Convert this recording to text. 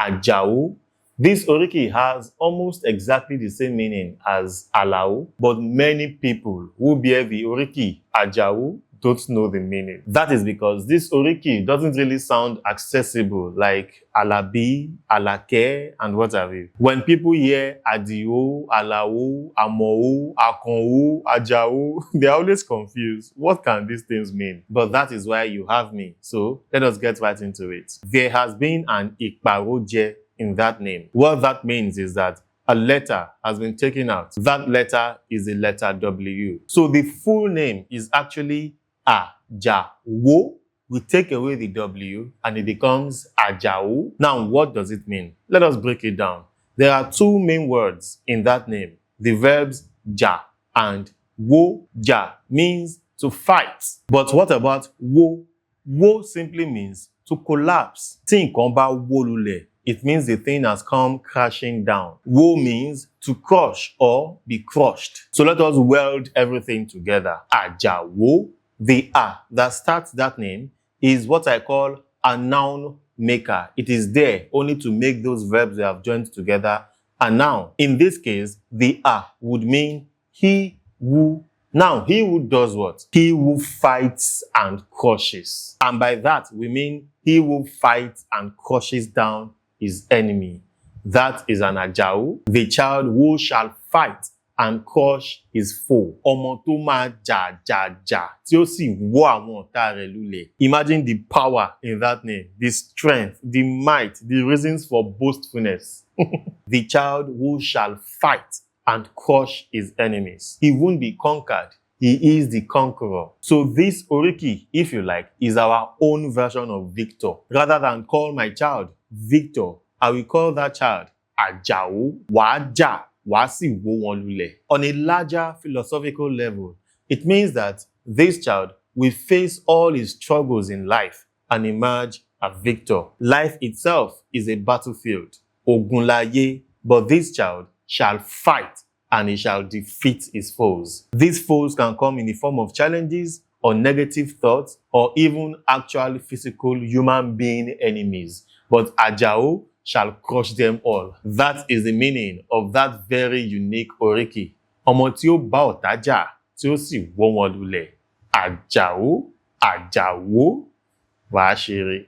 Ajao. This Oriki has almost exactly the same meaning as Alao, but many people who bear the Oriki Ajao don't know the meaning. That is because this Oriki doesn't really sound accessible like Alabi, Alake, and what have you. When people hear Adio, Alao, Amo, Akonwo, Ajao, they're always confused. What can these things mean? But that is why you have me. So let us get right into it. There has been an Ikparoje in that name. What that means is that a letter has been taken out. That letter is the letter W. So the full name is actually Ajao. We take away the W and it becomes Ajao. Now, what does it mean? Let us break it down. There are two main words in that name. The verbs ja and wo. Ja means to fight. But what about wo? Wo simply means to collapse. Tí nǹkan bá wó lulẹ̀, it means the thing has come crashing down. Wo means to crush or be crushed. So let us weld everything together. Ajao. The A that starts that name is what I call a noun maker. It is there only to make those verbs we have joined together a noun. In this case, the A would mean he who. Now, he who does what? He who fights and crushes. And by that, we mean he who fights and crushes down his enemy. That is an Ajao, the child who shall fight and crush his foe. Ọmọ tó máa jà, tí ó sì wó àwọn ọ̀tá rẹ̀ lulẹ̀. Imagine the power in that name, the strength, the might, the reasons for boastfulness. The child who shall fight and crush his enemies. He won't be conquered. He is the conqueror. So this Oriki, if you like, is our own version of Victor. Rather than call my child Victor, I will call that child Ajao. Wàá jà, wàá sì wó wọn lulẹ̀. On a larger philosophical level, it means that this child will face all his struggles in life and emerge a victor. Life itself is a battlefield. Ogunlaye, but this child shall fight and he shall defeat his foes. These foes can come in the form of challenges or negative thoughts or even actual physical human being enemies. But Ajao shall crush them all. That is the meaning of that very unique Oriki. Ọmọ tí ó bá ọ̀tá jà, tí ó sì wó wọn lulẹ̀. Ajao, Ajao, Wàá Ṣere.